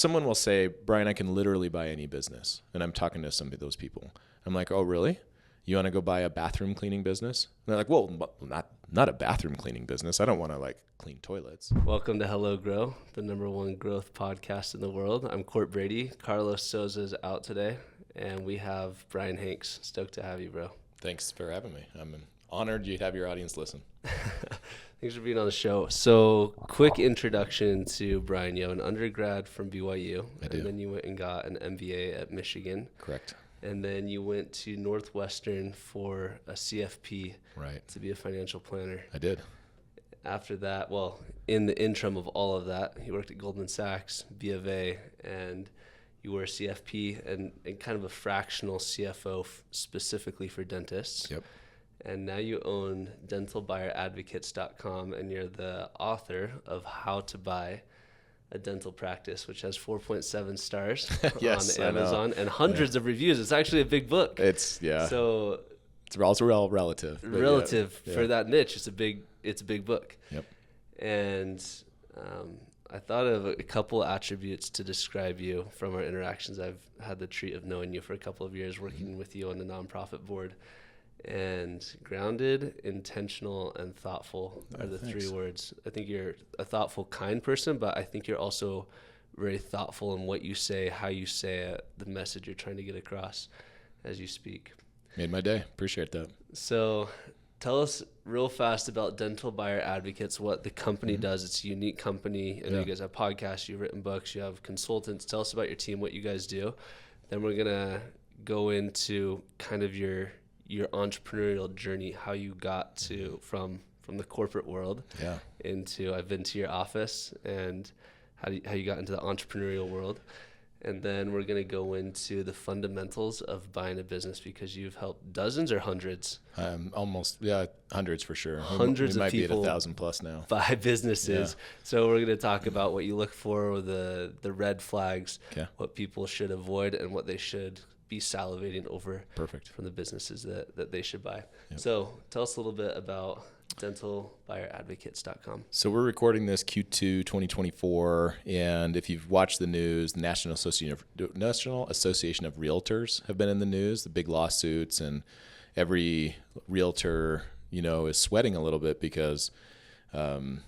someone will say, Brian, I can literally buy any business. And I'm talking to some of those people. I'm like, oh, really? You want to go buy a bathroom cleaning business? And they're like, well, not a bathroom cleaning business. I don't want to like clean toilets. Welcome to Hello Grow, the #1 growth podcast in the world. I'm Court Brady. Carlos Souza's out today, and we have Brian HANKS. Stoked to have you, bro. Thanks for having me. I'm honored you'd have your audience listen. Thanks for being on the show. So, quick introduction to Brian. You have an undergrad from BYU. I do. And then you went and got an MBA at Michigan. Correct. And then you went to Northwestern for a CFP Right. to be a financial planner. I did. After that, well, in the interim of all of that, you worked at Goldman Sachs, B of A, and you were a CFP and kind of a fractional CFO specifically for dentists. Yep. And now you own dentalbuyeradvocates.com, and you're the author of How to Buy a Dental Practice, which has 4.7 stars Yes, on Amazon and hundreds of reviews. It's actually a big book. So it's also relative. For that niche, it's a big book. Yep. And I thought of a couple attributes to describe you from our interactions. I've had the treat of knowing you for a couple of years, working with you on the nonprofit board. And grounded, intentional, and thoughtful are the three words. I think you're a thoughtful, kind person, but I think you're also very thoughtful in what you say, how you say it, the message you're trying to get across as you speak. Made my day. Appreciate that. So tell us real fast about Dental Buyer Advocates, what the company does. It's a unique company. I know you guys have podcasts, you've written books, you have consultants. Tell us about your team, what you guys do. Then we're going to go into kind of your entrepreneurial journey, how you got to from the corporate world into, I've been to your office, and how you got into the entrepreneurial world. And then we're going to go into the fundamentals of buying a business, because you've helped dozens or hundreds? Hundreds for sure. Hundreds we of might people be at 1,000 plus now. Buy businesses. Yeah. So we're going to talk about what you look for, the red flags, Okay. what people should avoid, and what they should be salivating over. Perfect. From the businesses that they should buy. Yep. So tell us a little bit about dentalbuyeradvocates.com. So we're recording this Q2 2024, and if you've watched the news, the National Association of Realtors have been in the news, the big lawsuits, and every realtor, is sweating a little bit because some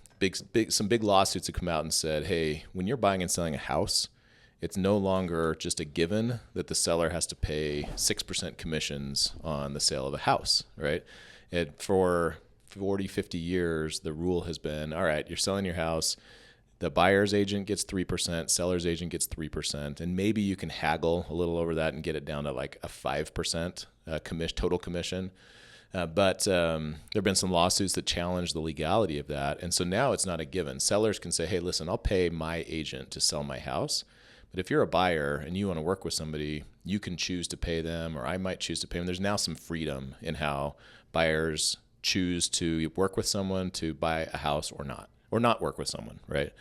big lawsuits have come out and said, hey, when you're buying and selling a house, it's no longer just a given that the seller has to pay 6% commissions on the sale of a house, right? For 40, 50 years, the rule has been, all right, you're selling your house, the buyer's agent gets 3%, seller's agent gets 3%, and maybe you can haggle a little over that and get it down to like a 5% total commission. But there have been some lawsuits that challenge the legality of that, and so now it's not a given. Sellers can say, hey, listen, I'll pay my agent to sell my house. But if you're a buyer and you want to work with somebody, you can choose to pay them, or I might choose to pay them. There's now some freedom in how buyers choose to work with someone to buy a house or not work with someone, right?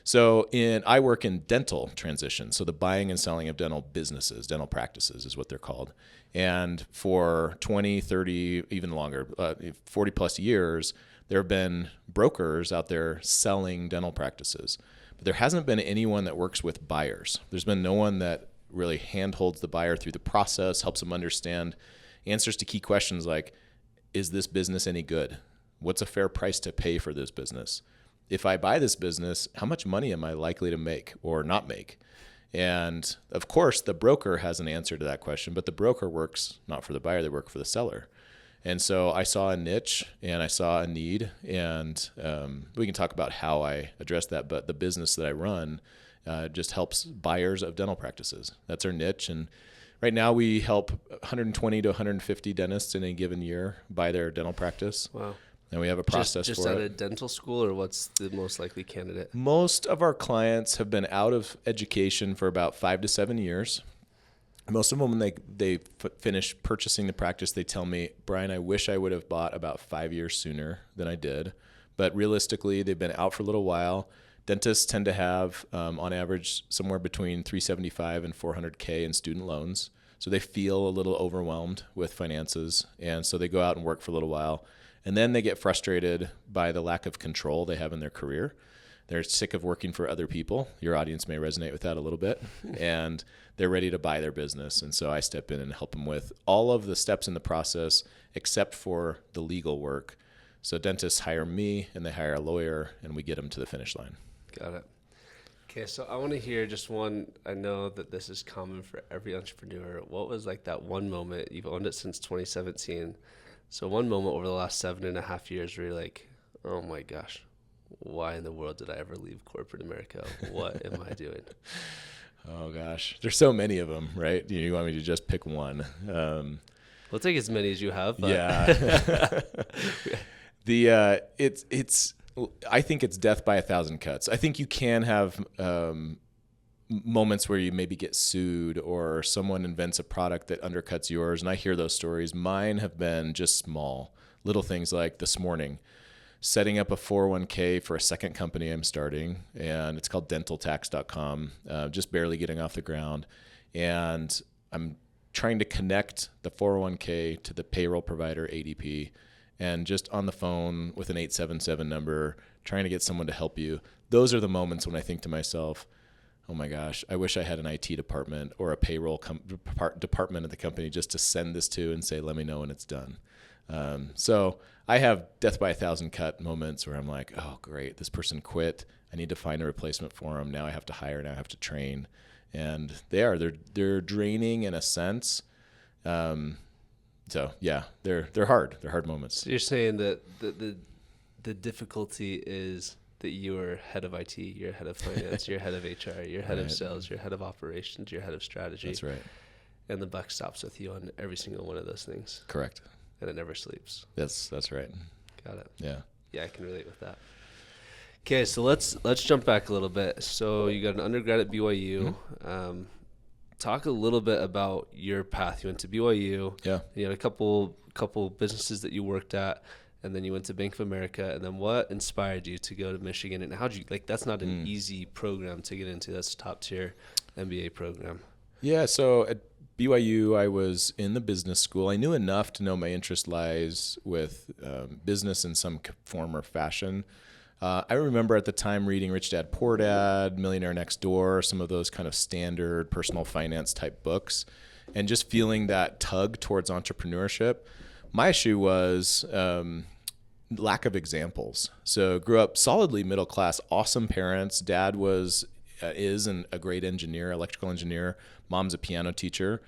So I work in dental transition. So the buying and selling of dental businesses, dental practices is what they're called. And for 20, 30, even longer, 40 plus years, there have been brokers out there selling dental practices. There hasn't been anyone that works with buyers. There's been no one that really handholds the buyer through the process, helps them understand answers to key questions like, is this business any good? What's a fair price to pay for this business? If I buy this business, how much money am I likely to make or not make? And of course, the broker has an answer to that question, but the broker works not for the buyer, they work for the seller. And so I saw a niche and I saw a need, and we can talk about how I address that, but the business that I run just helps buyers of dental practices. That's our niche. And right now we help 120 to 150 dentists in a given year buy their dental practice. Wow. And we have a process just for it. Just at a dental school, or what's the most likely candidate? Most of our clients have been out of education for about 5 to 7 years. Most of them, when they finish purchasing the practice, they tell me, Brian, I wish I would have bought about 5 years sooner than I did. But realistically, they've been out for a little while. Dentists tend to have, on average, somewhere between $375,000 and $400,000 in student loans. So they feel a little overwhelmed with finances. And so they go out and work for a little while. And then they get frustrated by the lack of control they have in their career. They're sick of working for other people. Your audience may resonate with that a little bit. And they're ready to buy their business. And so I step in and help them with all of the steps in the process except for the legal work. So dentists hire me and they hire a lawyer and we get them to the finish line. Got it. Okay, so I want to hear just one. I know that this is common for every entrepreneur. What was like that one moment? You've owned it since 2017. So one moment over the last 7.5 years where you're like, oh my gosh, why in the world did I ever leave corporate America? What am I doing? Oh gosh, there's so many of them, right? You want me to just pick one? We'll take as many as you have. But. Yeah. I think it's death by 1,000 cuts. I think you can have moments where you maybe get sued or someone invents a product that undercuts yours. And I hear those stories. Mine have been just small, little things like this morning, setting up a 401k for a second company I'm starting. And it's called dentaltax.com, just barely getting off the ground. And I'm trying to connect the 401k to the payroll provider, ADP. And just on the phone with an 877 number, trying to get someone to help you. Those are the moments when I think to myself, oh my gosh, I wish I had an IT department or a payroll department of the company just to send this to and say, let me know when it's done. So I have death by 1,000 cut moments where I'm like, oh, great, this person quit. I need to find a replacement for them. Now I have to hire, now I have to train. And they're draining in a sense. So yeah, they're hard. They're hard moments. So you're saying that the difficulty is that you're head of IT, you're head of finance, you're head of HR, you're head of sales, you're head of operations, you're head of strategy. That's right. And the buck stops with you on every single one of those things. Correct. And it never sleeps. That's right. Got it. Yeah. Yeah, I can relate with that. Okay, so let's jump back a little bit. So you got an undergrad at BYU. Mm-hmm. Talk a little bit about your path. You went to BYU. Yeah. You had a couple businesses that you worked at, and then you went to Bank of America. And then what inspired you to go to Michigan? And how'd you that's not an easy program to get into. That's a top tier MBA program. Yeah. So at BYU, I was in the business school. I knew enough to know my interest lies with business in some form or fashion. I remember at the time reading Rich Dad, Poor Dad, Millionaire Next Door, some of those kind of standard personal finance type books, and just feeling that tug towards entrepreneurship. My issue was lack of examples. So grew up solidly middle class, awesome parents. Dad is a great engineer, electrical engineer. Mom's a piano teacher.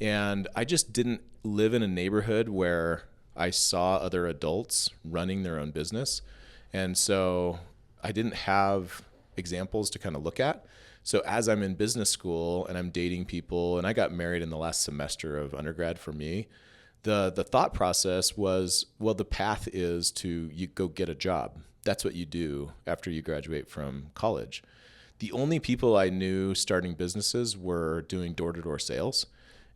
And I just didn't live in a neighborhood where I saw other adults running their own business. And so I didn't have examples to kind of look at. So as I'm in business school and I'm dating people, and I got married in the last semester of undergrad for me, the thought process was, well, the path is you go get a job. That's what you do after you graduate from college. The only people I knew starting businesses were doing door-to-door sales.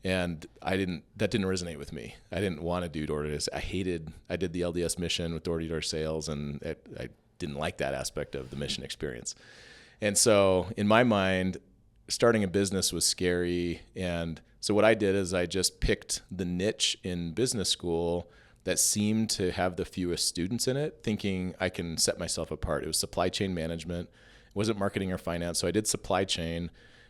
And that didn't resonate with me. I didn't want to do door-to-door. I did the LDS mission with door-to-door sales, and I didn't like that aspect of the mission experience. And so in my mind, starting a business was scary. And so what I did is I just picked the niche in business school that seemed to have the fewest students in it, thinking I can set myself apart. It was supply chain management. It wasn't marketing or finance. So I did supply chain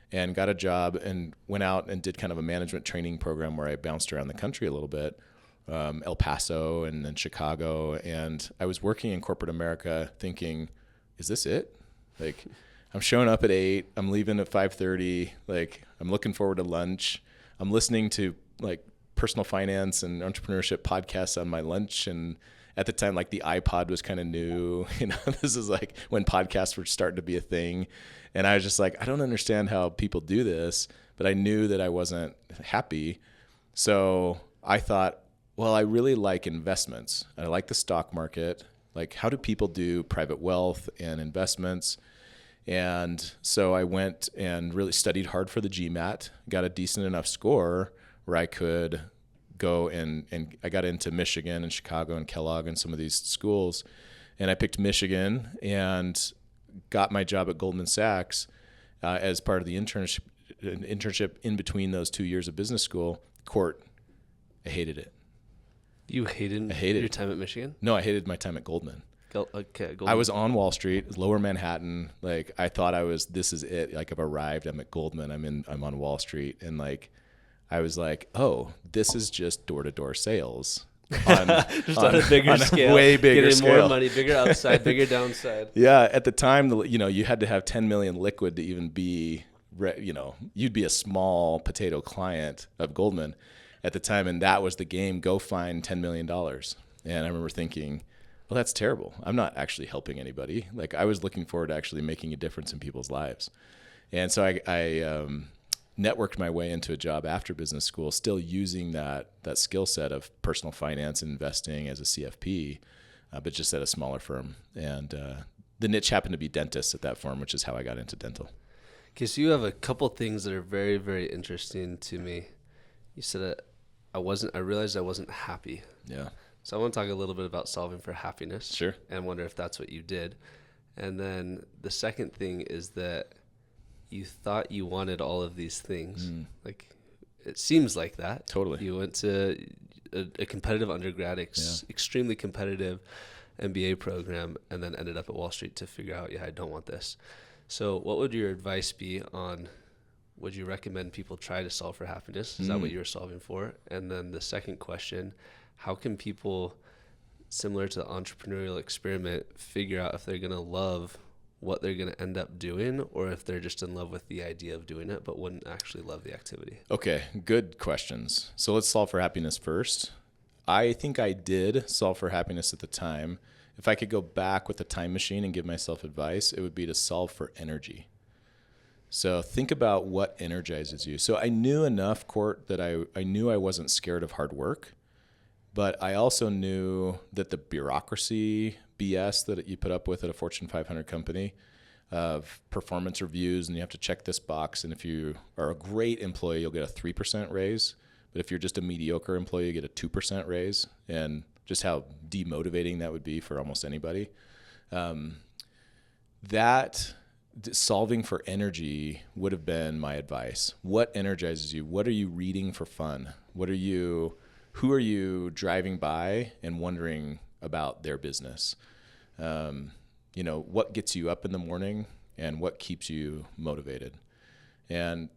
and got a job and went out and did kind of a management training program where I bounced around the country a little bit, El Paso and then Chicago. And I was working in corporate America thinking, is this it? Like, I'm showing up at 8, I'm leaving at 5:30. Like, I'm looking forward to lunch. I'm listening to like personal finance and entrepreneurship podcasts on my lunch. And at the time, like the iPod was kind of new. This is like when podcasts were starting to be a thing. And I was just like, I don't understand how people do this, but I knew that I wasn't happy. So I thought, well, I really like investments. I like the stock market. Like, how do people do private wealth and investments? And so I went and really studied hard for the GMAT, got a decent enough score where I could go and I got into Michigan and Chicago and Kellogg and some of these schools. And I picked Michigan and got my job at Goldman Sachs as part of the internship in between those 2 years of business school. I hated it. You hated your time at Michigan? No, I hated my time at Goldman. Goldman. I was on Wall Street, lower Manhattan. Like I thought this is it. Like I've arrived. I'm at Goldman. I'm on Wall Street. And like, I was like, oh, this is just door-to-door sales. Just on a bigger scale. Way bigger getting scale. More money, bigger upside, bigger downside. Yeah. At the time, you had to have 10 million liquid to even be, you'd be a small potato client of Goldman at the time. And that was the game. Go find $10 million. And I remember thinking, well, that's terrible. I'm not actually helping anybody. Like I was looking forward to actually making a difference in people's lives. And so I networked my way into a job after business school, still using that skill set of personal finance and investing as a CFP, but just at a smaller firm. And the niche happened to be dentists at that firm, which is how I got into dental. Okay, so you have a couple things that are very, very interesting to me. You said that I realized I wasn't happy. Yeah. So I want to talk a little bit about solving for happiness. Sure. And wonder if that's what you did. And then the second thing is that you thought you wanted all of these things. Like it seems like that. Totally. You went to a competitive undergrad, extremely competitive MBA program, and then ended up at Wall Street to figure out, I don't want this. So what would your advice be on, would you recommend people try to solve for happiness? Is that what you were solving for? And then the second question, how can people, similar to the entrepreneurial experiment, figure out if they're going to love what they're going to end up doing, or if they're just in love with the idea of doing it, but wouldn't actually love the activity? Okay, good questions. So let's solve for happiness first. I think I did solve for happiness at the time. If I could go back with a time machine and give myself advice, it would be to solve for energy. So think about what energizes you. So I knew enough, Court, that I knew I wasn't scared of hard work. But I also knew that the bureaucracy BS that you put up with at a Fortune 500 company of performance reviews, and you have to check this box. And if you are a great employee, you'll get a 3% raise. But if you're just a mediocre employee, you get a 2% raise. And just how demotivating that would be for almost anybody. That solving for energy would have been my advice. What energizes you? What are you reading for fun? Who are you driving by and wondering about their business? What gets you up in the morning and what keeps you motivated? And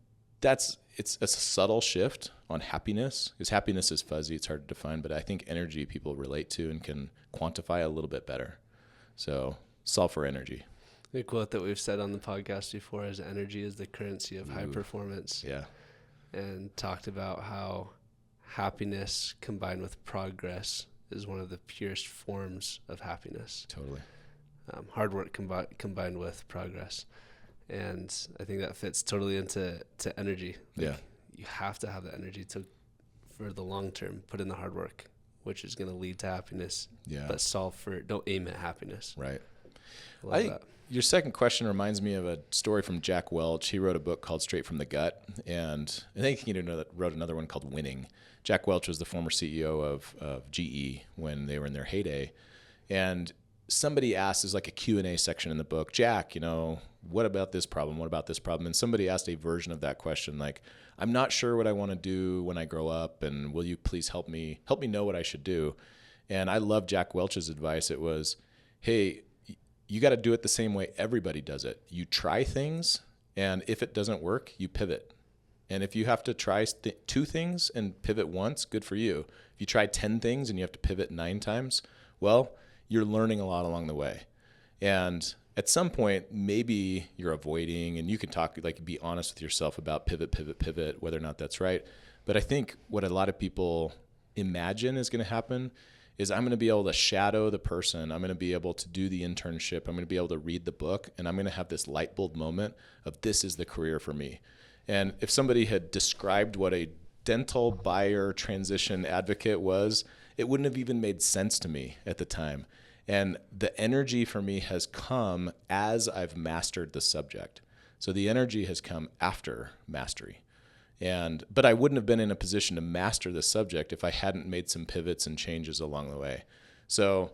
it's a subtle shift on happiness, because happiness is fuzzy. It's hard to define, but I think energy people relate to and can quantify a little bit better. So solve for energy. The quote that we've said on the podcast before is energy is the currency of high performance. Yeah. And talked about how happiness combined with progress is one of the purest forms of happiness. Totally. Hard work combined with progress. And I think that fits totally into energy. Yeah. You have to have the energy for the long term, put in the hard work, which is going to lead to happiness. Yeah. But don't aim at happiness. Right. I love that. Your second question reminds me of a story from Jack Welch. He wrote a book called Straight from the Gut, and I think he wrote another one called Winning. Jack Welch was the former CEO of GE when they were in their heyday. And somebody asked, there's like a Q&A section in the book, Jack, what about this problem? What about this problem? And somebody asked a version of that question, like, I'm not sure what I want to do when I grow up, and will you please help me know what I should do? And I love Jack Welch's advice. It was, hey, you got to do it the same way everybody does it. You try things, and if it doesn't work, you pivot. And if you have to try 2 things and pivot once, good for you. If you try 10 things and you have to pivot 9 times, well, you're learning a lot along the way. And at some point, maybe you're avoiding, and you can be honest with yourself about pivot, whether or not that's right. But I think what a lot of people imagine is going to happen is I'm going to be able to shadow the person. I'm going to be able to do the internship. I'm going to be able to read the book, and I'm going to have this light bulb moment of this is the career for me. And if somebody had described what a dental buyer transition advocate was, it wouldn't have even made sense to me at the time. And the energy for me has come as I've mastered the subject. So the energy has come after mastery. But I wouldn't have been in a position to master the subject if I hadn't made some pivots and changes along the way. So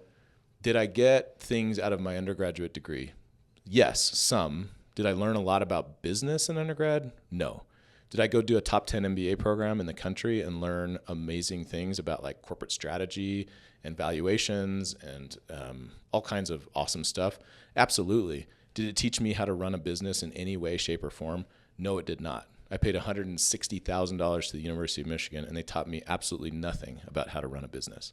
did I get things out of my undergraduate degree? Yes, some. Did I learn a lot about business in undergrad? No. Did I go do a top 10 MBA program in the country and learn amazing things about like corporate strategy and valuations and all kinds of awesome stuff? Absolutely. Did it teach me how to run a business in any way, shape, or form? No, it did not. I paid $160,000 to the University of Michigan, and they taught me absolutely nothing about how to run a business.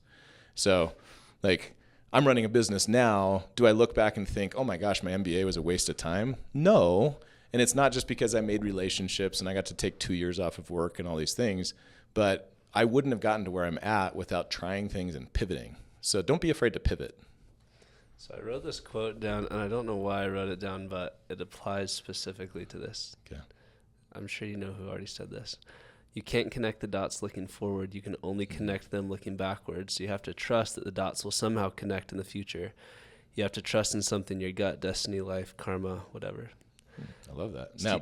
So, like, I'm running a business now. Do I look back and think, oh my gosh, my MBA was a waste of time? No. And it's not just because I made relationships and I got to take 2 years off of work and all these things, but I wouldn't have gotten to where I'm at without trying things and pivoting. So don't be afraid to pivot. So I wrote this quote down, and I don't know why I wrote it down, but it applies specifically to this. Okay. I'm sure you know who already said this. You can't connect the dots looking forward. You can only connect them looking backwards. You have to trust that the dots will somehow connect in the future. You have to trust in something, your gut, destiny, life, karma, whatever. I love that. Now,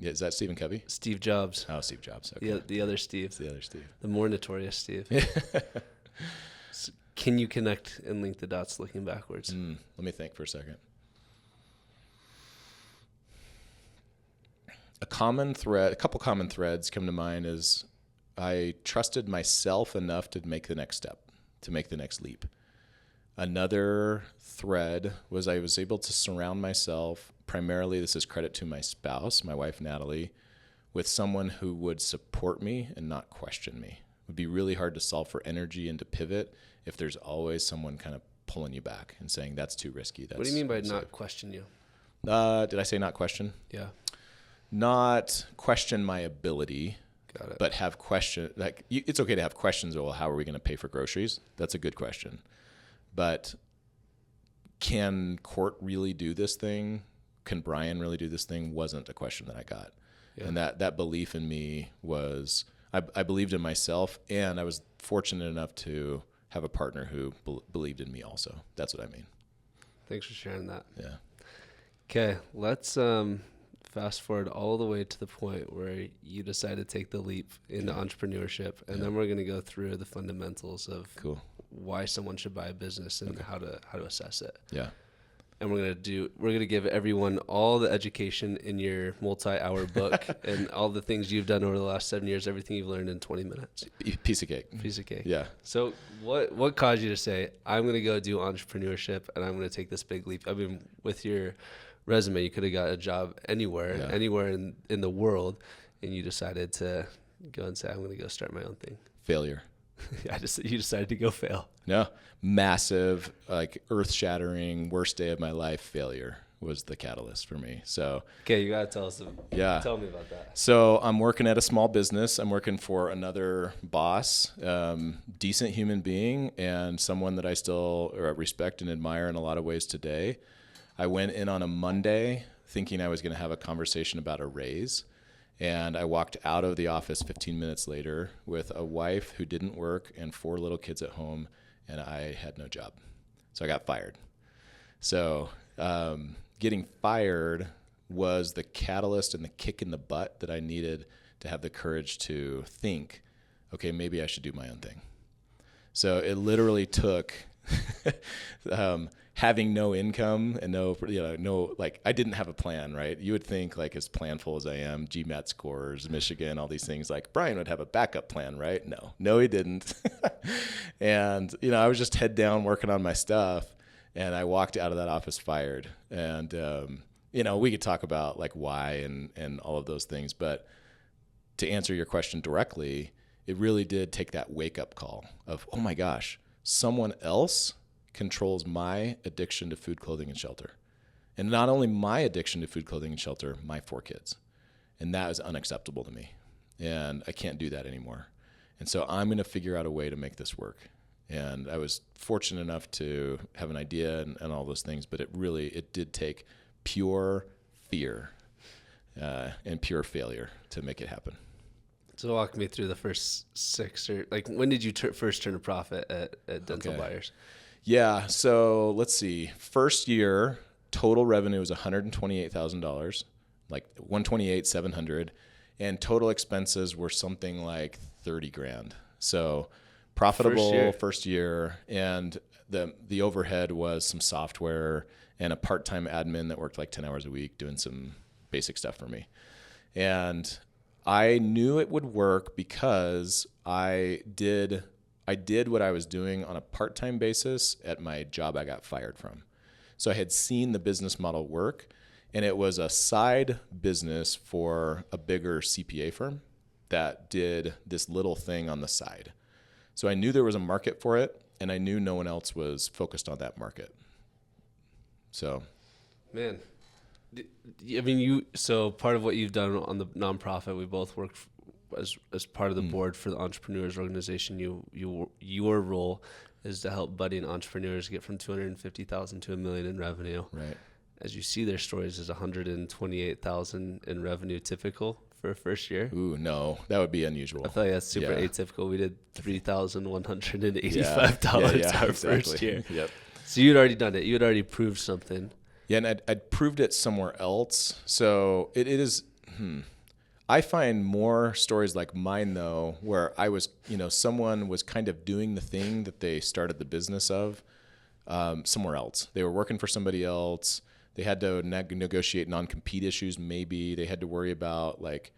is that Stephen Covey? Steve Jobs. Oh, Steve Jobs. Okay. The other Steve. It's the other Steve. The more notorious Steve. So can you connect and link the dots looking backwards? Let me think for a second. A couple common threads come to mind is I trusted myself enough to make the next step, to make the next leap. Another thread was I was able to surround myself, primarily this is credit to my spouse, my wife Natalie, with someone who would support me and not question me. It would be really hard to solve for energy and to pivot if there's always someone kind of pulling you back and saying that's too risky. What do you mean by not question you? Did I say not question? Yeah. Not question my ability. Got it. But have question, like it's okay to have questions. Well, how are we going to pay for groceries? That's a good question. But can Court really do this thing? Can Brian really do this thing? Wasn't a question that I got. Yeah. And that belief in me was, I believed in myself, and I was fortunate enough to have a partner who believed in me also. That's what I mean. Thanks for sharing that. Yeah. Okay, let's fast forward all the way to the point where you decide to take the leap into entrepreneurship, and then we're going to go through the fundamentals of why someone should buy a business and how to assess it. Yeah. And we're going to give everyone all the education in your multi-hour book and all the things you've done over the last 7 years, everything you've learned in 20 minutes. Piece of cake. Piece of cake. Yeah. So what caused you to say, I'm going to go do entrepreneurship and I'm going to take this big leap? I mean, with your resume, you could have got a job anywhere in the world, and you decided to go and say, I'm going to go start my own thing. Failure. You decided to go fail. No, massive, like earth-shattering, worst day of my life failure was the catalyst for me. So okay, you gotta tell me about that. So I'm working at a small business. I'm working for another boss, decent human being, and someone that I still respect and admire in a lot of ways today. I went in on a Monday thinking I was going to have a conversation about a raise. And I walked out of the office 15 minutes later with a wife who didn't work and 4 little kids at home, and I had no job. So I got fired. So getting fired was the catalyst and the kick in the butt that I needed to have the courage to think, okay, maybe I should do my own thing. So it literally took having no income and I didn't have a plan, right? You would think, like, as planful as I am, GMAT scores, Michigan, all these things, like Brian would have a backup plan, right? No, he didn't. And, I was just head down working on my stuff, and I walked out of that office fired. And, we could talk about like why and all of those things, but to answer your question directly, it really did take that wake up call of, oh my gosh, someone else controls my addiction to food, clothing, and shelter. And not only my addiction to food, clothing, and shelter, my 4 kids. And that is unacceptable to me. And I can't do that anymore. And so I'm going to figure out a way to make this work. And I was fortunate enough to have an idea and all those things, but it did take pure fear and pure failure to make it happen. So walk me through the first 6, or like, when did you first turn a profit at Dental Buyers? Yeah, so let's see. First year, total revenue was $128,000, like $128,700, and total expenses were something like $30,000. So profitable first year, and the overhead was some software and a part-time admin that worked like 10 hours a week doing some basic stuff for me. And I knew it would work because I did what I was doing on a part-time basis at my job I got fired from. So I had seen the business model work, and it was a side business for a bigger CPA firm that did this little thing on the side. So I knew there was a market for it, and I knew no one else was focused on that market. So, man, I mean, so part of what you've done on the nonprofit, we both worked as part of the board for the entrepreneurs organization. Your role is to help budding entrepreneurs get from 250,000 to $1 million in revenue. Right. As you see their stories, is 128,000 in revenue typical for a first year? Ooh, no, that would be unusual. I feel like that's super atypical. We did $3,185 our exactly. first year. Yep. So you'd already done it. You had already proved something. Yeah, and I'd proved it somewhere else. So it is. I find more stories like mine though, where I was, someone was kind of doing the thing that they started the business of somewhere else. They were working for somebody else. They had to negotiate non-compete issues. Maybe they had to worry about like,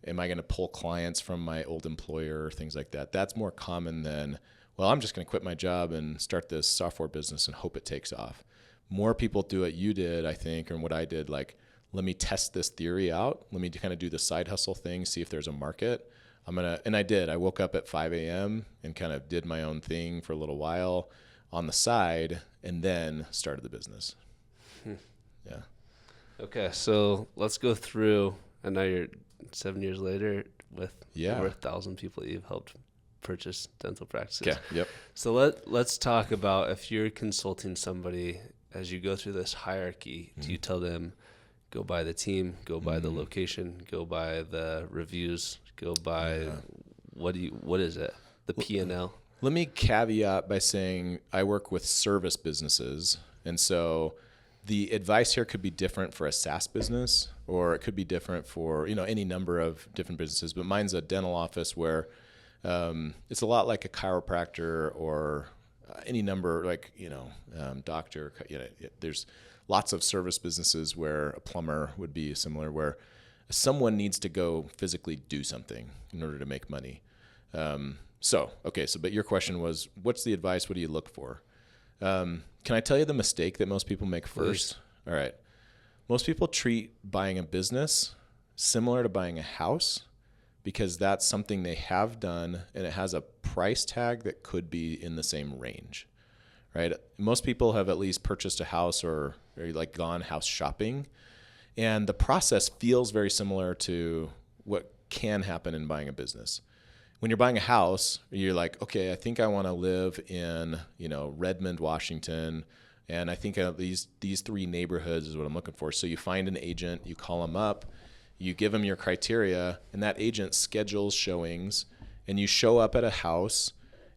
am I going to pull clients from my old employer or things like that. That's more common than, well, I'm just going to quit my job and start this software business and hope it takes off. More people do what you did, I think, and what I did, like, let me test this theory out. Let me kind of do the side hustle thing, see if there's a market. And I did. I woke up at 5 a.m. and kind of did my own thing for a little while on the side and then started the business. Yeah. Okay, so let's go through, and now you're 7 years later with over 1,000 people that you've helped purchase dental practices. Okay, yep. So let's talk about, if you're consulting somebody as you go through this hierarchy, do you tell them, go buy the team, go buy the location, go buy the reviews, go buy, what is it? The P&L? Let me caveat by saying I work with service businesses, and so the advice here could be different for a SaaS business, or it could be different for any number of different businesses. But mine's a dental office where it's a lot like a chiropractor or any number, like doctor. There's lots of service businesses where a plumber would be similar, where someone needs to go physically do something in order to make money. But your question was, what's the advice? What do you look for? Can I tell you the mistake that most people make first? Please. All right. Most people treat buying a business similar to buying a house because that's something they have done and it has a price tag that could be in the same range, right? Most people have at least purchased a house or like gone house shopping, and the process feels very similar to what can happen in buying a business. When you're buying a house, you're like, okay, I think I want to live in, Redmond, Washington, and I think these three neighborhoods is what I'm looking for. So you find an agent, you call them up, you give them your criteria, and that agent schedules showings, and you show up at a house,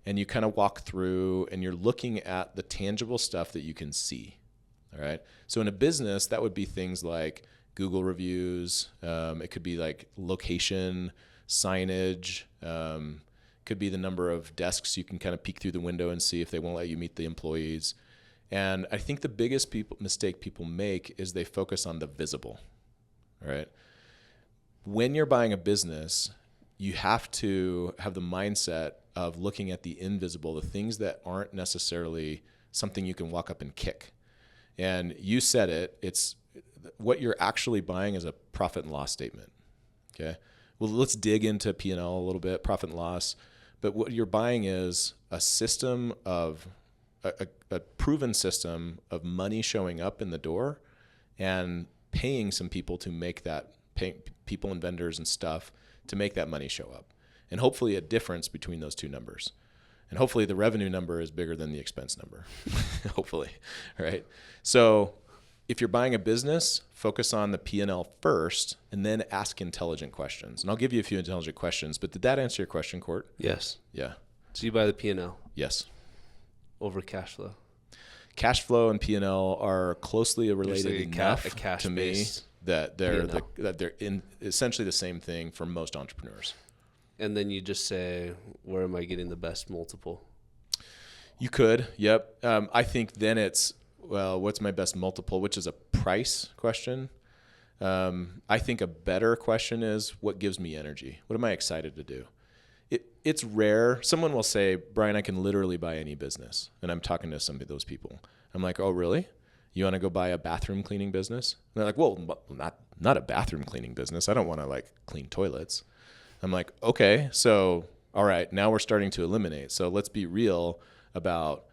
and you kind of walk through, and you're looking at the tangible stuff that you can see. All right. So in a business, that would be things like Google reviews. It could be like location, signage, could be the number of desks you can kind of peek through the window and see if they won't let you meet the employees. And I think the biggest mistake people make is they focus on the visible. All right. When you're buying a business, you have to have the mindset of looking at the invisible, the things that aren't necessarily something you can walk up and kick. And you said it, it's what you're actually buying is a profit and loss statement. Okay. Well, let's dig into P&L a little bit, profit and loss. But what you're buying is a system of a proven system of money showing up in the door and paying some people to make that, pay people and vendors and stuff to make that money show up. And hopefully a difference between those two numbers. And hopefully the revenue number is bigger than the expense number. Hopefully, right? So if you're buying a business, focus on the P&L first and then ask intelligent questions. And I'll give you a few intelligent questions, but did that answer your question, Court? Yes. Yeah. So you buy the P&L? Yes. Over cash flow? Cash flow and P&L are closely related enough to me that they're in essentially the same thing for most entrepreneurs. And then you just say, where am I getting the best multiple? You could, yep. I think then it's, well, what's my best multiple, which is a price question. I think a better question is, what gives me energy? What am I excited to do? It's rare. Someone will say, Brian, I can literally buy any business. And I'm talking to some of those people. I'm like, oh, really? You want to go buy a bathroom cleaning business? And they're like, well, not a bathroom cleaning business. I don't want to like clean toilets. I'm like, okay, so all right, now we're starting to eliminate. So let's be real about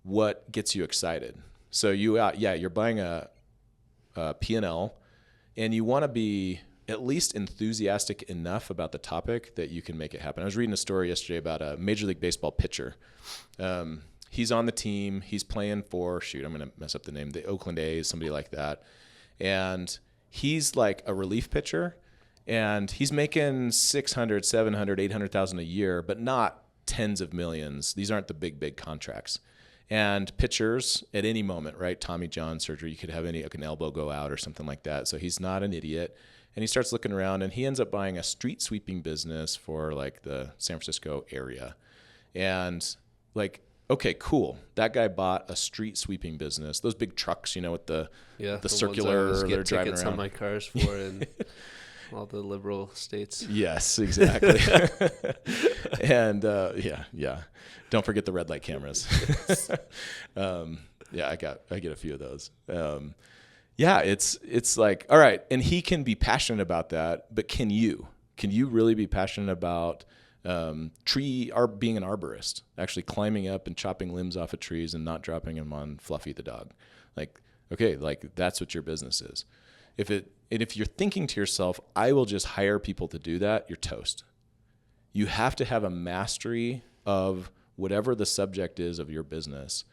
what gets you excited. So you're buying a P&L, and you want to be at least enthusiastic enough about the topic that you can make it happen. I was reading a story yesterday about a Major League Baseball pitcher. He's on the team. He's playing for, I'm going to mess up the name, the Oakland A's, somebody like that. And he's like a relief pitcher, and he's making $600,000, $700,000, $800,000 a year, but not tens of millions. These aren't the big contracts. And pitchers at any moment, right? Tommy John surgery, you could have an elbow go out or something like that. So he's not an idiot. And he starts looking around, and he ends up buying a street sweeping business for like the San Francisco area. And like, okay, cool. That guy bought a street sweeping business. Those big trucks, with the circular, they're driving around. On my cars for in all the liberal states. Yes, exactly. And yeah. Don't forget the red light cameras. I get a few of those. It's like, all right. And he can be passionate about that, but can you really be passionate about being an arborist, actually climbing up and chopping limbs off of trees and not dropping them on Fluffy the dog? Like, okay, like that's what your business is. If you're thinking to yourself, I will just hire people to do that, you're toast. You have to have a mastery of whatever the subject is of your business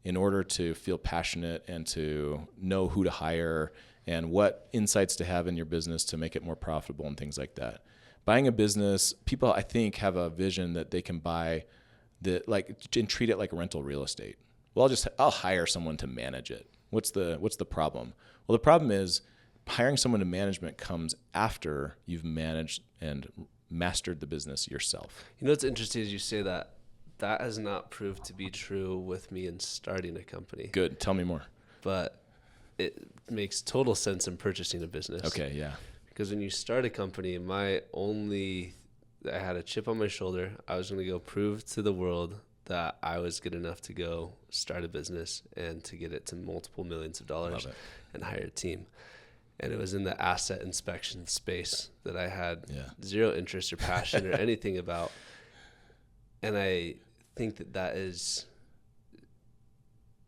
in order to feel passionate and to know who to hire and what insights to have in your business to make it more profitable and things like that. Buying a business, people I think have a vision that they can buy and treat it like rental real estate. Well, I'll hire someone to manage it. What's the problem? Well, the problem is hiring someone to management comes after you've managed and mastered the business yourself. What's interesting is you say that. That has not proved to be true with me in starting a company. Good. Tell me more. But it makes total sense in purchasing a business. Okay, yeah. Because when you start a company, I had a chip on my shoulder. I was going to go prove to the world that I was good enough to go start a business and to get it to multiple millions of dollars and hire a team. And it was in the asset inspection space that I had zero interest or passion or anything about. And I think that is,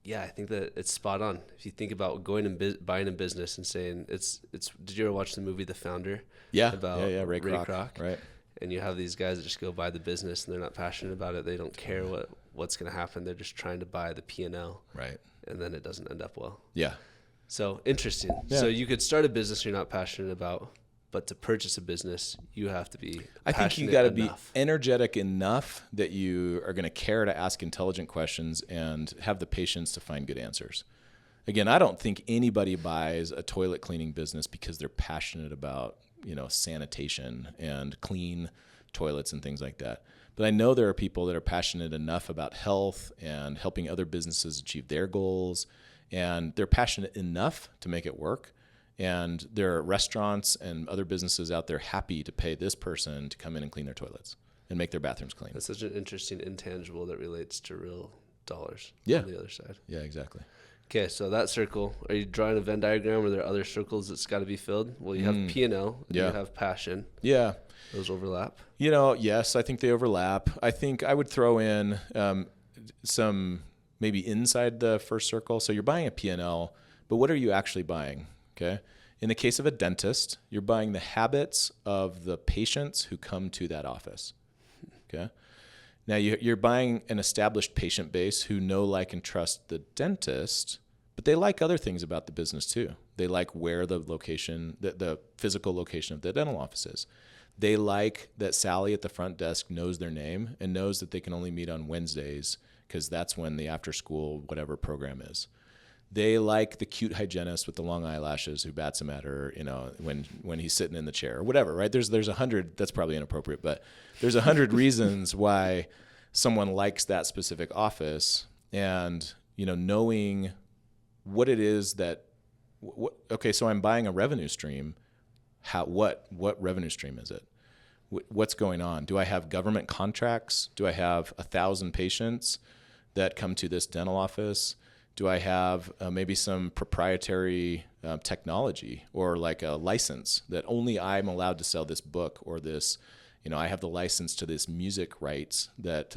I think that it's spot on. If you think about going and buying a business and saying it's. Did you ever watch the movie The Founder? Yeah. About Ray Kroc. Right. And you have these guys that just go buy the business and they're not passionate about it. They don't care what's going to happen. They're just trying to buy the P&L. Right. And then it doesn't end up well. Yeah. So interesting. Yeah. So you could start a business you're not passionate about, but to purchase a business, you have to be passionate. I think you got to be energetic enough that you are going to care to ask intelligent questions and have the patience to find good answers. Again, I don't think anybody buys a toilet cleaning business because they're passionate about, sanitation and clean toilets and things like that. But I know there are people that are passionate enough about health and helping other businesses achieve their goals, and they're passionate enough to make it work. And there are restaurants and other businesses out there happy to pay this person to come in and clean their toilets and make their bathrooms clean. That's such an interesting intangible that relates to real dollars on the other side. Yeah, exactly. Okay, so that circle, are you drawing a Venn diagram? Are there other circles that's got to be filled? Well, you have P&L, and you have passion. Yeah. Those overlap? Yes, I think they overlap. I think I would throw in some maybe inside the first circle. So you're buying a P&L, but what are you actually buying? Okay. In the case of a dentist, you're buying the habits of the patients who come to that office. Okay. Now you're buying an established patient base who know, like, and trust the dentist, but they like other things about the business too. They like where the location, the physical location of the dental office is. They like that Sally at the front desk knows their name and knows that they can only meet on Wednesdays because that's when the after school whatever program is. They like the cute hygienist with the long eyelashes who bats them at her, when he's sitting in the chair or whatever, right? There's 100, that's probably inappropriate, but there's 100 reasons why someone likes that specific office, and, knowing what it is that okay, so I'm buying a revenue stream. What revenue stream is it? What's going on? Do I have government contracts? Do I have 1,000 patients that come to this dental office? Do I have maybe some proprietary technology or like a license that only I'm allowed to sell this book or this, I have the license to this music rights that,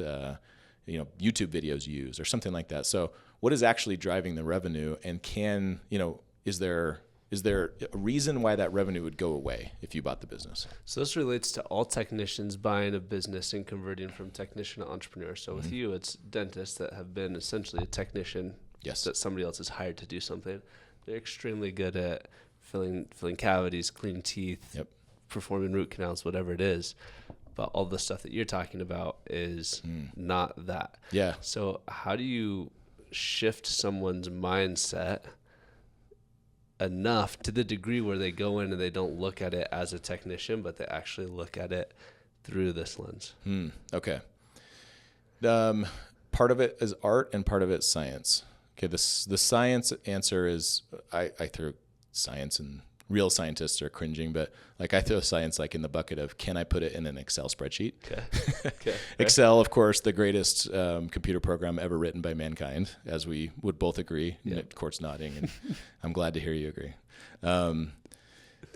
YouTube videos use or something like that. So what is actually driving the revenue, and is there a reason why that revenue would go away if you bought the business? So this relates to all technicians buying a business and converting from technician to entrepreneur. So with you, it's dentists that have been essentially a technician that somebody else has hired to do something. They're extremely good at filling cavities, cleaning teeth, performing root canals, whatever it is. But all the stuff that you're talking about is not that. Yeah. So how do you shift someone's mindset enough to the degree where they go in and they don't look at it as a technician, but they actually look at it through this lens? Okay. Part of it is art and part of it is science. Okay. The science answer is I throw science, and real scientists are cringing, but like I throw science like in the bucket of, can I put it in an Excel spreadsheet? Okay. Excel, of course, the greatest computer program ever written by mankind, as we would both agree. Yeah. And court's nodding, and I'm glad to hear you agree.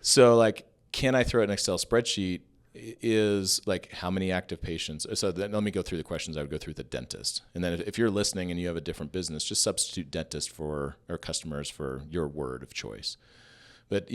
So like, can I throw it in an Excel spreadsheet? Is like, how many active patients? So then let me go through the questions I would go through with the dentist. And then if you're listening and you have a different business, just substitute dentist or customers for your word of choice. But,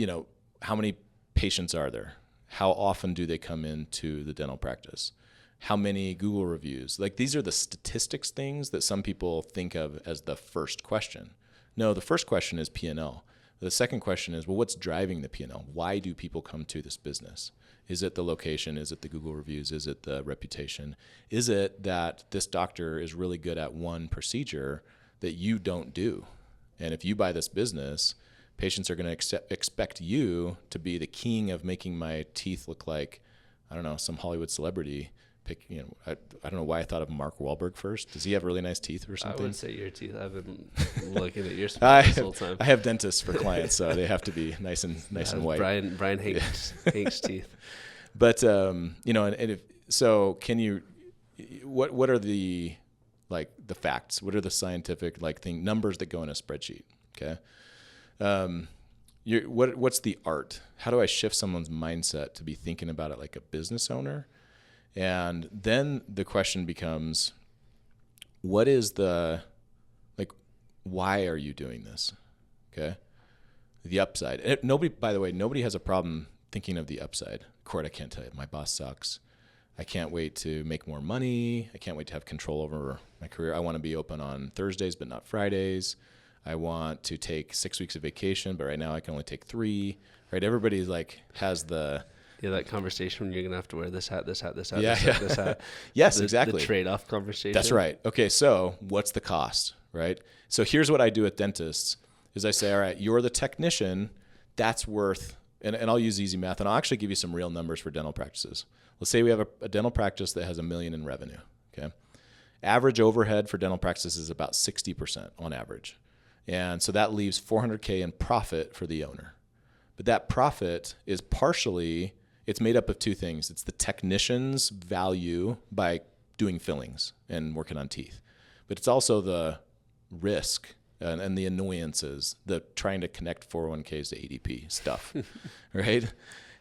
how many patients are there? How often do they come into the dental practice? How many Google reviews? Like, these are the statistics things that some people think of as the first question. No, the first question is P&L. The second question is, well, what's driving the P&L? Why do people come to this business? Is it the location? Is it the Google reviews? Is it the reputation? Is it that this doctor is really good at one procedure that you don't do? And if you buy this business, patients are going to expect you to be the king of making my teeth look like, I don't know, some Hollywood celebrity. I don't know why I thought of Mark Wahlberg first. Does he have really nice teeth or something? I would say your teeth. I've been looking at your this whole time. I have dentists for clients, so they have to be nice and white. Brian Hanks teeth. But can you? What are the facts? What are the scientific numbers that go in a spreadsheet? Okay. What's the art? How do I shift someone's mindset to be thinking about it like a business owner? And then the question becomes, what is why are you doing this? Okay. The upside. Nobody has a problem thinking of the upside. Court, I can't tell you, my boss sucks. I can't wait to make more money. I can't wait to have control over my career. I want to be open on Thursdays, but not Fridays. I want to take 6 weeks of vacation, but right now I can only take 3. Right? Everybody has the... Yeah, that conversation when you're going to have to wear this hat, this hat, this hat, yeah, this hat. Yes, exactly. The trade-off conversation. That's right. Okay, so what's the cost, right? So here's what I do with dentists is I say, all right, you're the technician. That's worth, and I'll use easy math, and I'll actually give you some real numbers for dental practices. Let's say we have a dental practice that has $1 million in revenue, okay? Average overhead for dental practices is about 60% on average. And so that leaves $400K in profit for the owner. But that profit is it's made up of 2 things. It's the technician's value by doing fillings and working on teeth. But it's also the risk and the annoyances, the trying to connect 401ks to ADP stuff, right?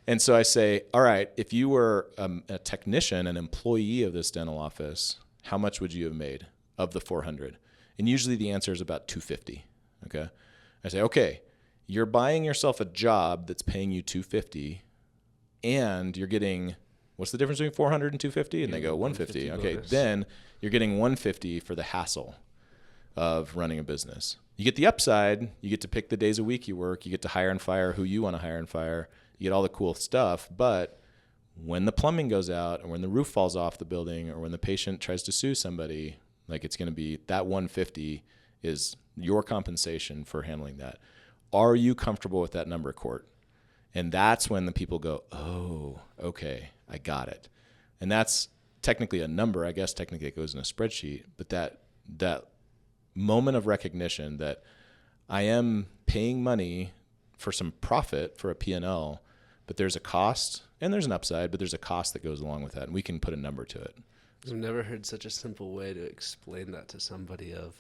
And so I say, all right, if you were a technician, an employee of this dental office, how much would you have made of the 400? And usually the answer is about 250. Okay. I say, okay, you're buying yourself a job that's paying you 250 and you're getting, what's the difference between 400 and 250? And they go 150. Okay. Bonus. Then you're getting 150 for the hassle of running a business. You get the upside. You get to pick the days a week you work. You get to hire and fire who you want to hire and fire. You get all the cool stuff. But when the plumbing goes out or when the roof falls off the building or when the patient tries to sue somebody, it's going to be that 150 is your compensation for handling that. Are you comfortable with that number, Court? And that's when the people go, oh, okay, I got it. And that's technically a number. I guess technically it goes in a spreadsheet. But that moment of recognition that I am paying money for some profit for a P&L, but there's a cost and there's an upside, but there's a cost that goes along with that. And we can put a number to it. I've never heard such a simple way to explain that to somebody of,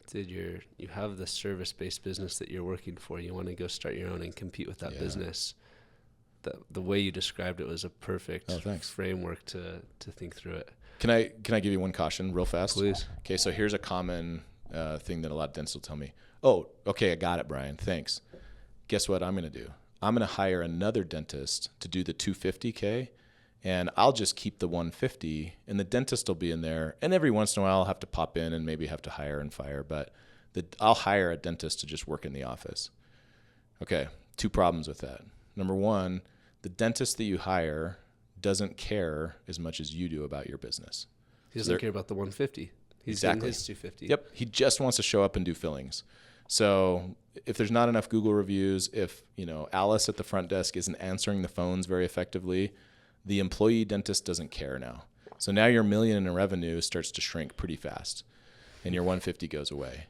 dude, you have the service-based business that you're working for. You want to go start your own and compete with that business. The way you described it was a perfect framework to think through it. Can I give you one caution real fast? Please. Okay, so here's a common thing that a lot of dentists will tell me. Oh, okay, I got it, Brian. Thanks. Guess what I'm going to do? I'm going to hire another dentist to do the $250K, and I'll just keep the $150, and the dentist will be in there. And every once in a while, I'll have to pop in and maybe have to hire and fire, but I'll hire a dentist to just work in the office. Okay, 2 problems with that. Number 1, the dentist that you hire doesn't care as much as you do about your business. He doesn't care about the 150. He's getting his 250. Yep, he just wants to show up and do fillings. So if there's not enough Google reviews, if Alice at the front desk isn't answering the phones very effectively, the employee dentist doesn't care now. So now your $1 million in revenue starts to shrink pretty fast, and your 150 goes away.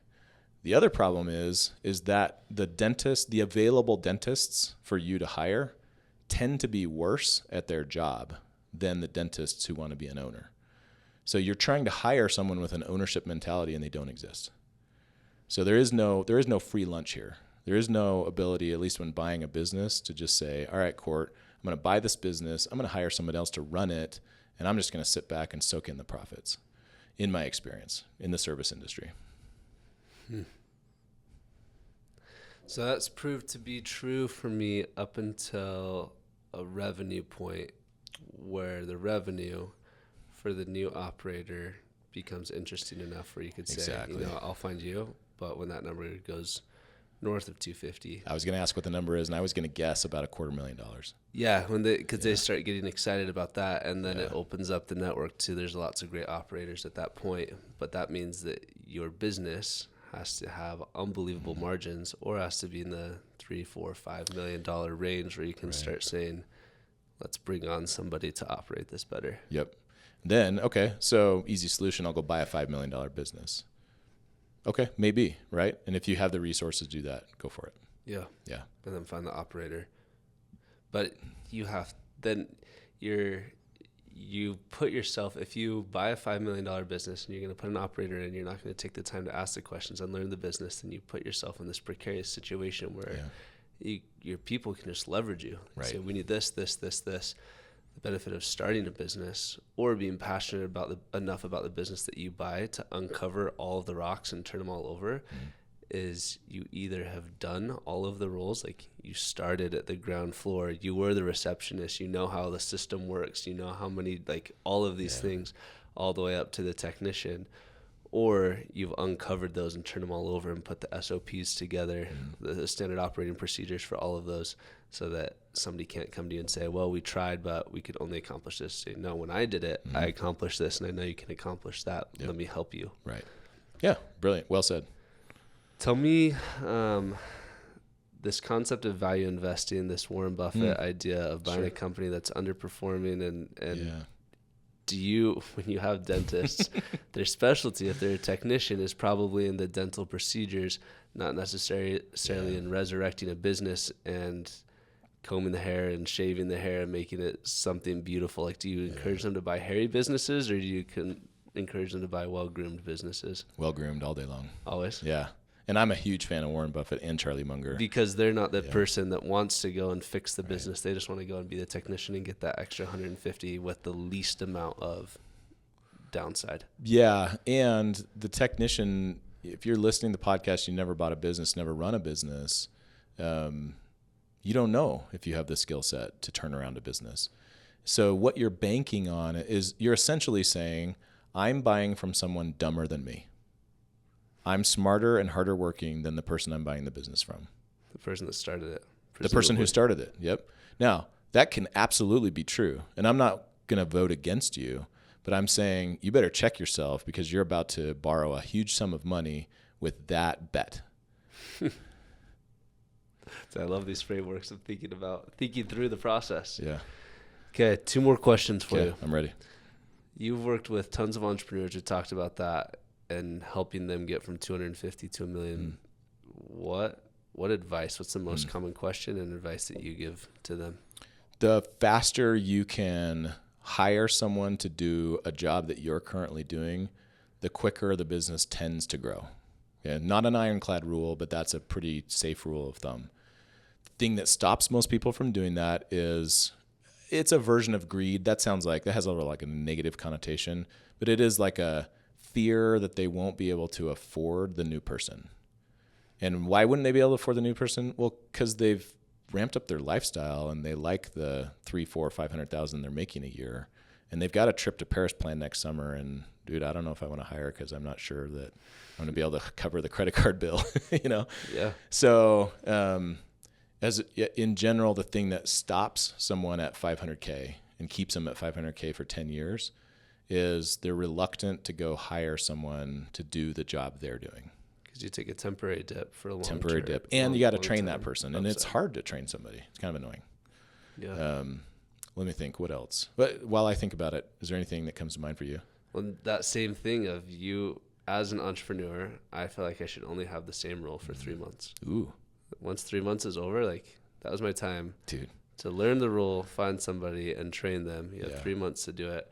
The other problem is that the available dentists for you to hire tend to be worse at their job than the dentists who want to be an owner. So you're trying to hire someone with an ownership mentality, and they don't exist. So there is no free lunch here. There is no ability, at least when buying a business, to just say, all right, Court, I'm going to buy this business. I'm going to hire someone else to run it, and I'm just going to sit back and soak in the profits, in my experience, in the service industry. So that's proved to be true for me up until a revenue point where the revenue for the new operator becomes interesting enough where you could say, I'll find you. But when that number goes north of 250, I was going to ask what the number is, and I was going to guess about $250,000. Yeah, because they start getting excited about that, and then it opens up the network to there's lots of great operators at that point. But that means that your business has to have unbelievable margins, or has to be in the $3, $4, $5 million range where you can start saying, let's bring on somebody to operate this better. Yep. Then, okay, so easy solution, I'll go buy a $5 million business. Okay, maybe, right? And if you have the resources to do that, go for it. Yeah. Yeah. And then find the operator. But you put yourself, if you buy a $5 million business and you're going to put an operator in, you're not going to take the time to ask the questions and learn the business, then you put yourself in this precarious situation where your people can just leverage you. Right. Say, we need this. The benefit of starting a business or being passionate enough about the business that you buy to uncover all of the rocks and turn them all over is you either have done all of the roles, like you started at the ground floor, you were the receptionist, you know how the system works, you know how many, like all of these things all the way up to the technician, or you've uncovered those and turned them all over and put the SOPs together, the standard operating procedures for all of those, so that somebody can't come to you and say, well, we tried, but we could only accomplish this. Say, no, when I did it, I accomplished this, and I know you can accomplish that. Yep. Let me help you. Right. Yeah, brilliant. Well said. Tell me this concept of value investing, this Warren Buffett idea of buying a company that's underperforming, and do you, when you have dentists, their specialty, if they're a technician, is probably in the dental procedures, not necessarily in resurrecting a business and combing the hair and shaving the hair and making it something beautiful. Like, do you encourage them to buy hairy businesses, or do you encourage them to buy well-groomed businesses? Well-groomed all day long. Always? Yeah. And I'm a huge fan of Warren Buffett and Charlie Munger. Because they're not the person that wants to go and fix the business. They just want to go and be the technician and get that extra 150 with the least amount of downside. Yeah. And the technician, if you're listening to the podcast, you never bought a business, never run a business, you don't know if you have the skill set to turn around a business. So what you're banking on is you're essentially saying, I'm buying from someone dumber than me. I'm smarter and harder working than the person I'm buying the business from. The person that started it. The person who started it. Yep. Now, that can absolutely be true. And I'm not going to vote against you, but I'm saying you better check yourself, because you're about to borrow a huge sum of money with that bet. So I love these frameworks of thinking through the process. Yeah. Okay, 2 more questions for you. I'm ready. You've worked with tons of entrepreneurs who talked about that and helping them get from 250 to $1 million. What what's the most common question and advice that you give to them? The faster you can hire someone to do a job that you're currently doing, the quicker the business tends to grow. Yeah, not an ironclad rule, but that's a pretty safe rule of thumb. The thing that stops most people from doing that is it's a version of greed. That has a little like a negative connotation, but it is like a fear that they won't be able to afford the new person. And why wouldn't they be able to afford the new person? Well, because they've ramped up their lifestyle and they like the 300,000, 400,000, 500,000 they're making a year, and they've got a trip to Paris planned next summer. And dude, I don't know if I want to hire because I'm not sure that I'm going to be able to cover the credit card bill. Yeah. So as in general, the thing that stops someone at 500K and keeps them at 500K for 10 years is they're reluctant to go hire someone to do the job they're doing. You take a temporary dip for a long temporary dip, and you got to train that person, and it's hard to train somebody. It's kind of annoying. Yeah. Let me think. What else? But while I think about it, is there anything that comes to mind for you? Well, that same thing of you as an entrepreneur, I feel like I should only have the same role for 3 months. Ooh. Once 3 months is over, like that was my time, dude, to learn the role, find somebody, and train them. You have 3 months to do it.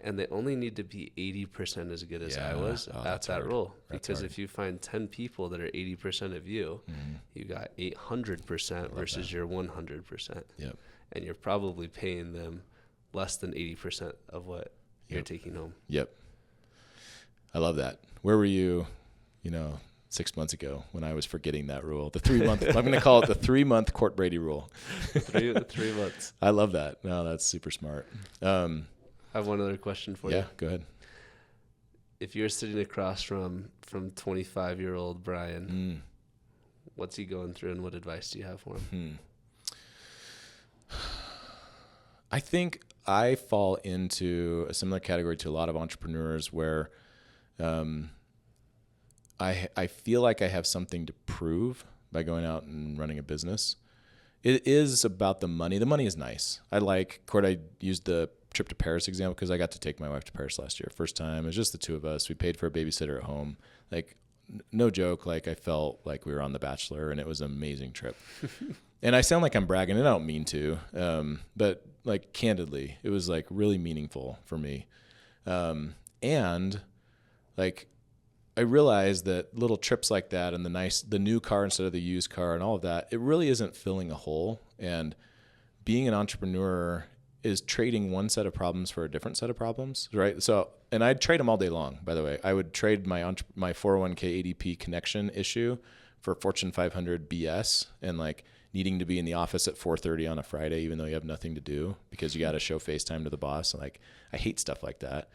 And they only need to be 80% as good as I was at that role. Because if you find 10 people that are 80% of you, you got 800% versus your 100%. Yep. And you're probably paying them less than 80% of what you're taking home. Yep. I love that. Where were you, 6 months ago when I was forgetting that rule? The 3 month, I'm going to call it the 3 month Court Brady rule. 3 months. I love that. No, that's super smart. I have one other question for you. Yeah, go ahead. If you're sitting across from 25-year-old Brian, what's he going through, and what advice do you have for him? I think I fall into a similar category to a lot of entrepreneurs where I feel like I have something to prove by going out and running a business. It is about the money. The money is nice. I used the trip to Paris example because I got to take my wife to Paris last year. First time. It was just the two of us. We paid for a babysitter at home. Like, no joke. Like, I felt like we were on The Bachelor, and it was an amazing trip. And I sound like I'm bragging, and I don't mean to. But like, candidly, it was like really meaningful for me. And like, I realized that little trips like that and the new car instead of the used car and all of that, it really isn't filling a hole. And being an entrepreneur is trading one set of problems for a different set of problems, right? So, and I'd trade them all day long, by the way. I would trade my 401k ADP connection issue for Fortune 500 BS and like needing to be in the office at 4:30 on a Friday, even though you have nothing to do because you got to show FaceTime to the boss. Like, I hate stuff like that.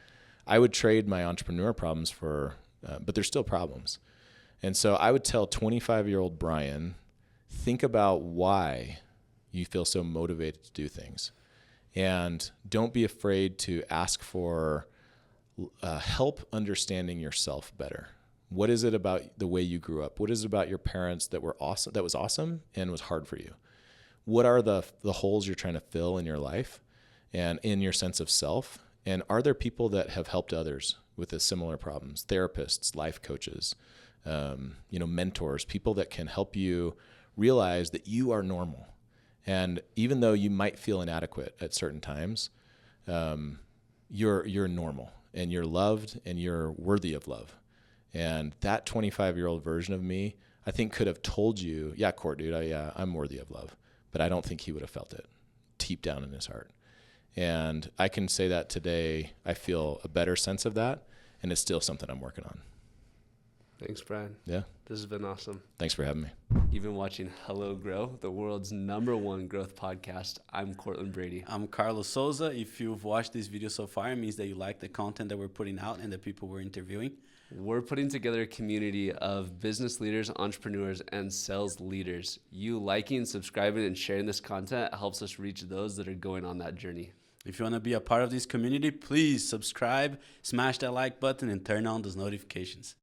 I would trade my entrepreneur problems but they're still problems. And so I would tell 25-year-old Brian, think about why you feel so motivated to do things. And don't be afraid to ask for help understanding yourself better. What is it about the way you grew up? What is it about your parents that was awesome and was hard for you? What are the holes you're trying to fill in your life and in your sense of self? And are there people that have helped others with the similar problems? Therapists, life coaches, mentors, people that can help you realize that you are normal. And even though you might feel inadequate at certain times, you're normal and you're loved and you're worthy of love. And that 25-year-old version of me, I think could have told you, yeah, Court, dude, I'm worthy of love. But I don't think he would have felt it deep down in his heart. And I can say that today, I feel a better sense of that. And it's still something I'm working on. Thanks, Brian. Yeah. This has been awesome. Thanks for having me. You've been watching Hello Grow, the world's #1 growth podcast. I'm Cortland Brady. I'm Carlos Souza. If you've watched this video so far, it means that you like the content that we're putting out and the people we're interviewing. We're putting together a community of business leaders, entrepreneurs, and sales leaders. You liking, subscribing, and sharing this content helps us reach those that are going on that journey. If you want to be a part of this community, please subscribe, smash that like button, and turn on those notifications.